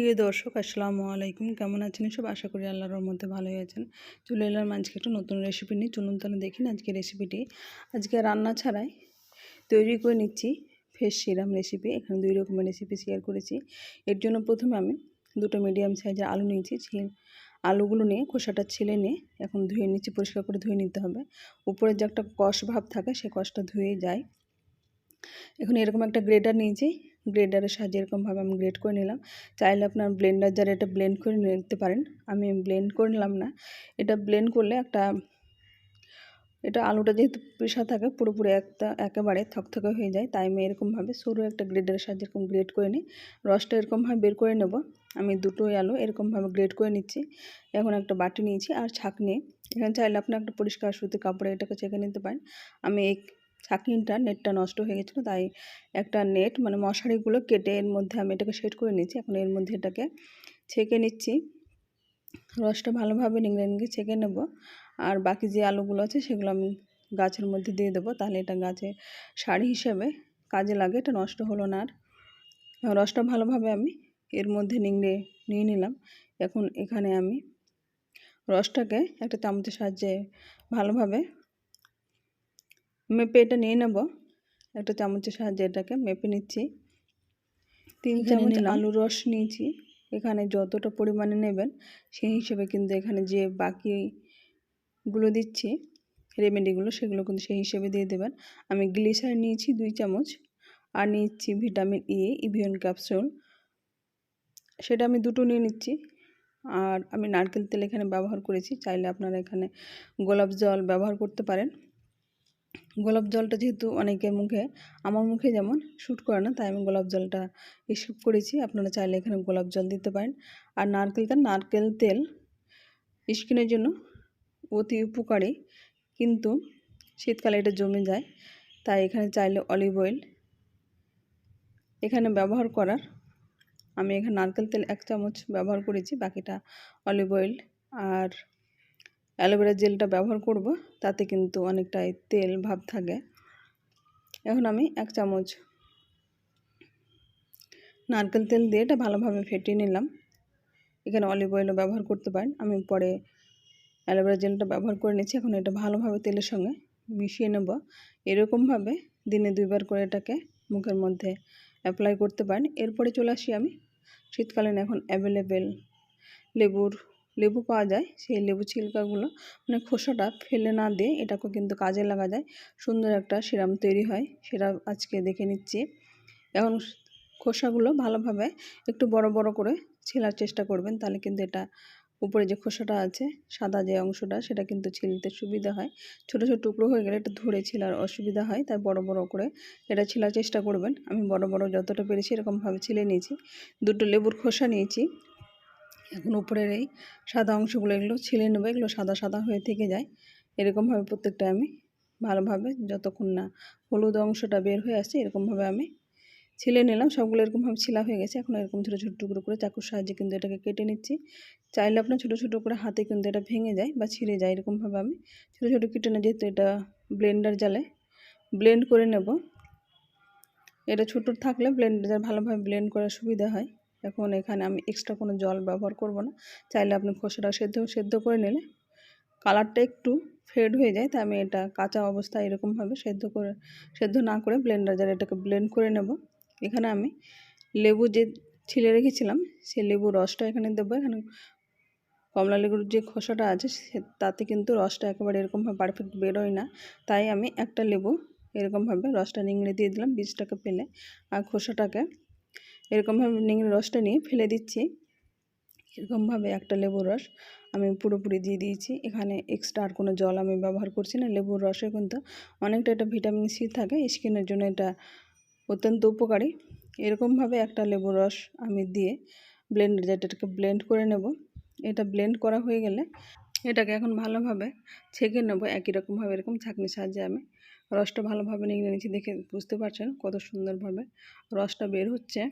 প্রিয় দর্শক আসসালামু আলাইকুম, কেমন আছেন সব? আশা করি আল্লাহর রহমতে ভালোই আছেন। চলে এলাম আজকে একটা নতুন রেসিপি নিয়ে। চলুন তাহলে দেখি আজকে রেসিপিটি। আজকে রান্না ছাড়াই তৈরি করে নিচ্ছি ফেস সিরাম রেসিপি। এখানে 2 রকমের রেসিপি শেয়ার করেছি। এর জন্য প্রথমে আমি 2টো মিডিয়াম সাইজের আলু নিয়েছি। আলুগুলো নিয়ে খোসাটা ছিলে নিয়ে এখন ধুয়ে নিচ্ছি, পরিষ্কার করে ধুয়ে নিতে হবে। উপরে যে একটা কষ ভাব থাকে সেই কষটা ধুয়ে যায়। এখন এরকম একটা গ্রেডার নিয়েছি, গ্রেডারের সাহায্যে এরকমভাবে আমি গ্রেড করে নিলাম। চাইলে আপনার ব্লেন্ডার জারে এটা ব্লেন্ড করে নিতে পারেন। আমি ব্লেন্ড করে নিলাম না। এটা ব্লেন্ড করলে এটা আলুটা যেহেতু পেশা থাকে পুরোপুরি একেবারে থকথকে হয়ে যায়, তাই আমি এরকমভাবে সরু একটা গ্রেডারের সাহায্যে এরকম গ্রেড করে নিই। রসটা এরকমভাবে বের করে নেব। আমি দুটোই আলু এরকমভাবে গ্রেড করে নিচ্ছি। এখন একটা বাটি নিয়েছি আর ছাঁকনি। এখানে চাইলে আপনি একটা পরিষ্কার সুতির কাপড়ে এটাকে ছেঁকে নিতে পারেন। আমি এই নেটটা নষ্ট হয়ে গেছিলো, তাই একটা নেট মানে মশারিগুলো কেটে এর মধ্যে আমি এটাকে সেট করে নিচ্ছি। এখন এর মধ্যে এটাকে ছেঁকে নিচ্ছি। রসটা ভালোভাবে নিংড়ে ছেঁকে নেব। আর বাকি যে আলুগুলো আছে সেগুলো আমি গাছের মধ্যে দিয়ে দেবো, তাহলে এটা গাছে সার হিসেবে কাজে লাগে। এটা নষ্ট হলো না। আর রসটা ভালোভাবে আমি এর মধ্যে নিংড়ে নিয়ে নিলাম। এখন এখানে আমি রসটাকে একটা চামচের সাহায্যে ভালোভাবে মেপে এটা নিয়ে নেব। একটা চামচের সাহায্যে এটাকে মেপে নিচ্ছি। 3 চামচ আলুর রস নিয়েছি। এখানে যতটা পরিমাণে নেবেন সেই হিসেবে কিন্তু এখানে যে বাকিগুলো দিচ্ছি রেমেডিগুলো সেগুলো কিন্তু সেই হিসেবে দিয়ে দেবেন। আমি গ্লিসারিন নিয়েছি 2 চামচ আর নিচ্ছি ভিটামিন ইভিয়ন ক্যাপসুল, সেটা আমি দুটো নিয়ে নিচ্ছি। আর আমি নারকেল তেল এখানে ব্যবহার করেছি। চাইলে আপনারা এখানে গোলাপ জল ব্যবহার করতে পারেন। গোলাপ জলটা যেহেতু অনেকের মুখে, আমার মুখে যেমন শ্যুট করে না, তাই আমি গোলাপ জলটা স্কিপ করেছি। আপনারা চাইলে এখানে গোলাপ জল দিতে পারেন। আর নারকেল তেল স্কিনের জন্য অতি উপকারী, কিন্তু শীতকালে এটা জমে যায়, তাই এখানে চাইলে অলিভ অয়েল এখানে ব্যবহার করার। আমি এখানে নারকেল তেল 1 চামচ ব্যবহার করেছি, বাকিটা অলিভ অয়েল আর অ্যালোভেরা জেলটা ব্যবহার করব, তাতে কিন্তু অনেকটাই তেল ভাব থাকে। এখন আমি 1 চামচ নারকেল তেল দিয়ে এটা ভালোভাবে ফেটিয়ে নিলাম। এখানে অলিভ অয়েলও ব্যবহার করতে পারেন। আমি পরে অ্যালোভেরা জেলটা ব্যবহার করে নিচ্ছি। এখন এটা ভালোভাবে তেলের সঙ্গে মিশিয়ে নেব। এরকমভাবে দিনে 2 বার করে এটাকে মুখের মধ্যে অ্যাপ্লাই করতে পারেন। এরপরে চলে আসি আমি শীতকালীন এখন অ্যাভেলেবেল লেবু পাওয়া যায়, সেই লেবু ছিলকাগুলো মানে খোসাটা ফেলে না দিয়ে এটাকে কিন্তু কাজে লাগা যায়। সুন্দর একটা সিরাম তৈরি হয়, সেটা আজকে দেখে নিচ্ছি। এখন খোসাগুলো ভালোভাবে একটু বড় বড় করে ছেলার চেষ্টা করবেন, তাহলে কিন্তু এটা উপরে যে খোসাটা আছে সাদা যে অংশটা সেটা কিন্তু ছিলতে সুবিধা হয়। ছোট ছোট টুকরো হয়ে গেলে এটা ধরে ছেলার অসুবিধা হয়, তাই বড় বড় করে এটা ছেলার চেষ্টা করবেন। আমি বড় বড় যতটা পেরেছি এরকমভাবে ছিলে নিয়েছি। 2টো লেবুর খোসা নিয়েছি। এখন উপরের এই সাদা অংশগুলো এগুলো ছিলে নেবো। এগুলো সাদা সাদা হয়ে থেকে যায়। এরকমভাবে প্রত্যেকটা আমি ভালোভাবে যতক্ষণ না হলুদ অংশটা বের হয়ে আসছে এরকমভাবে আমি ছিলে নিলাম। সবগুলো এরকমভাবে ছিলা হয়ে গেছে। এখন এরকম ছোটো ছোটো টুকরো করে চাকুর সাহায্যে কিন্তু এটাকে কেটে নিচ্ছি। চাইলে আপনার ছোটো ছোটো করে হাতে কিন্তু এটা ভেঙে যায় বা ছিঁড়ে যায়। এরকমভাবে আমি ছোটো ছোটো কেটে নিই, যেহেতু এটা ব্লেন্ডার জালে ব্লেন্ড করে নেব। এটা ছোটো থাকলে ব্লেন্ডার ভালোভাবে ব্লেন্ড করার সুবিধা হয়। এখন এখানে আমি এক্সট্রা কোনো জল ব্যবহার করব না। চাইলে আপনি খোসাটা সেদ্ধ করে নিলে কালারটা একটু ফেড হয়ে যায়, তাই আমি এটা কাঁচা অবস্থায় এরকমভাবে সেদ্ধ না করে ব্লেন্ডার জারে এটাকে ব্লেন্ড করে নেব। এখানে আমি লেবু যে ছিলে রেখেছিলাম সেই লেবুর রসটা এখানে দেবো। এখানে কমলা লেবুর যে খোসাটা আছে তাতে কিন্তু রসটা একেবারে এরকমভাবে পারফেক্ট বেরোয় না, তাই আমি একটা লেবু এরকমভাবে রসটা নিংড়ে দিয়ে দিলাম বীজটাকে ফেলে। আর খোসাটাকে এরকমভাবে নিংড়ে রসটা নিয়ে ফেলে দিচ্ছি। এরকমভাবে একটা লেবুর রস আমি পুরোপুরি দিয়ে দিয়েছি। এখানে এক্সট্রা আর কোনো জল আমি ব্যবহার করছি না। লেবুর রসে কিন্তু অনেকটা এটা ভিটামিন সি থাকে, স্কিনের জন্য এটা অত্যন্ত উপকারী। এরকমভাবে একটা লেবুর রস আমি দিয়ে যেটাকে ব্লেন্ড করে নেব। এটা ব্লেন্ড করা হয়ে গেলে এটাকে এখন ভালোভাবে ছেঁকে নেব। একই রকমভাবে এরকম ছাঁকনির সাহায্যে আমি রসটা ভালোভাবে নিয়ে নিচ্ছি। দেখে বুঝতে পারছেন কত সুন্দরভাবে রসটা বের হচ্ছে।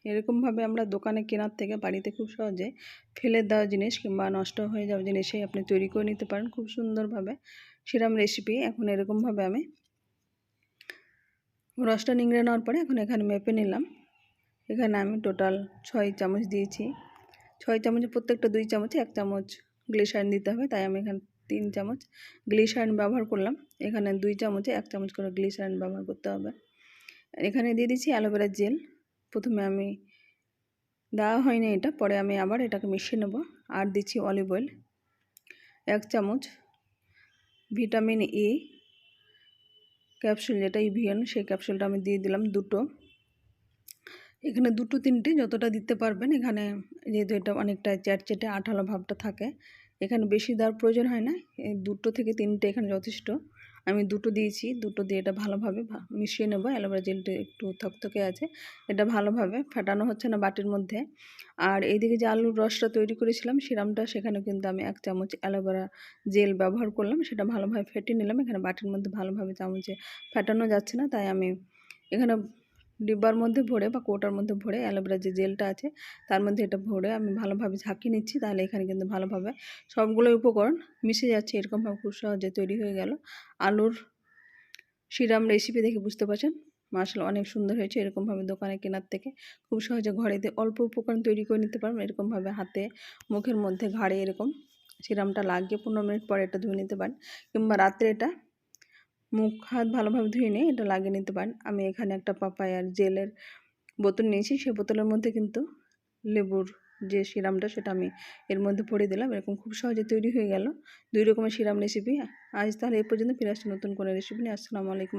এরকমভাবে আমরা দোকানে কেনার থেকে বাড়িতে খুব সহজে ফেলে দেওয়া জিনিস কিংবা নষ্ট হয়ে যাওয়া জিনিসই আপনি তৈরি করে নিতে পারেন খুব সুন্দরভাবে সিরাম রেসিপি। এখন এরকমভাবে আমি রসটা নিংড়ে নেওয়ার পরে এখন এখানে মেপে নিলাম। এখানে আমি টোটাল 6 চামচ দিয়েছি। 6 চামচে প্রত্যেকটা 2 চামচে 1 চামচ গ্লিসারিন দিতে হবে, তাই আমি এখানে 3 চামচ গ্লিসারিন ব্যবহার করলাম। এখানে 2 চামচে 1 চামচ করে গ্লিসারিন ব্যবহার করতে হবে। এখানে দিয়ে দিচ্ছি অ্যালোভেরা জেল। প্রথমে আমি দেওয়া হয়নি এটা, পরে আমি আবার এটাকে মিশিয়ে নেব। আর দিচ্ছি অলিভ অয়েল 1 চামচ, ভিটামিন ই ক্যাপসুল যেটা ইভিয়ান সেই ক্যাপসুলটা আমি দিয়ে দিলাম 2টো। এখানে 2টো 3টে যতটা দিতে পারবেন। এখানে যেহেতু এটা অনেকটা চ্যাটচ্যাটে আঠালো ভাবটা থাকে, এখানে বেশি দেওয়ার প্রয়োজন হয় না। 2টো থেকে 3টে এখানে যথেষ্ট। আমি 2টো দিয়েছি। 2টো দিয়ে এটা ভালোভাবে মিশিয়ে নেব। অ্যালোভেরা জেলটা একটু থকথকে আছে, এটা ভালোভাবে ফেটানো হচ্ছে না বাটির মধ্যে। আর এইদিকে যে আলুর রসটা তৈরি করেছিলাম সিরামটা, সেখানে কিন্তু আমি 1 চামচ অ্যালোভেরা জেল ব্যবহার করলাম, সেটা ভালোভাবে ফেটিয়ে নিলাম। এখানে বাটির মধ্যে ভালোভাবে চামচে ফেটানো যাচ্ছে না, তাই আমি এখানে ডিব্বার মধ্যে ভরে বা কৌটার মধ্যে ভরে অ্যালোভেরা যে জেলটা আছে তার মধ্যে এটা ভরে আমি ভালোভাবে ঝাঁকিয়ে নিচ্ছি। তাহলে এখানে কিন্তু ভালোভাবে সবগুলো উপকরণ মিশে যাচ্ছে। এরকমভাবে খুব সহজে তৈরি হয়ে গেল আলুর সিরাম রেসিপি। দেখে বুঝতে পারছেন মাশাআল্লাহ অনেক সুন্দর হয়েছে। এরকমভাবে দোকানে কেনার থেকে খুব সহজে ঘরেতে অল্প উপকরণ তৈরি করে নিতে পারবেন। এরকমভাবে হাতে, মুখের মধ্যে, ঘাড়ে এরকম সিরামটা লাগিয়ে 15 মিনিট পরে এটা ধুয়ে নিতে পারেন, কিংবা রাত্রে এটা মুখ হাত ভালোভাবে ধুয়ে নিয়ে এটা লাগিয়ে নিতে পারেন। আমি এখানে একটা পাপায়ার জেলের বোতল নিয়েছি, সেই বোতলের মধ্যে কিন্তু লেবুর যে সিরামটা সেটা আমি এর মধ্যে ভরে দিলাম। এরকম খুব সহজে তৈরি হয়ে গেল 2 রকমের সিরাম রেসিপি। আজ তাহলে এই পর্যন্ত, ফিরে আসছি নতুন কোনো রেসিপি নিয়ে। আসসালামু আলাইকুম।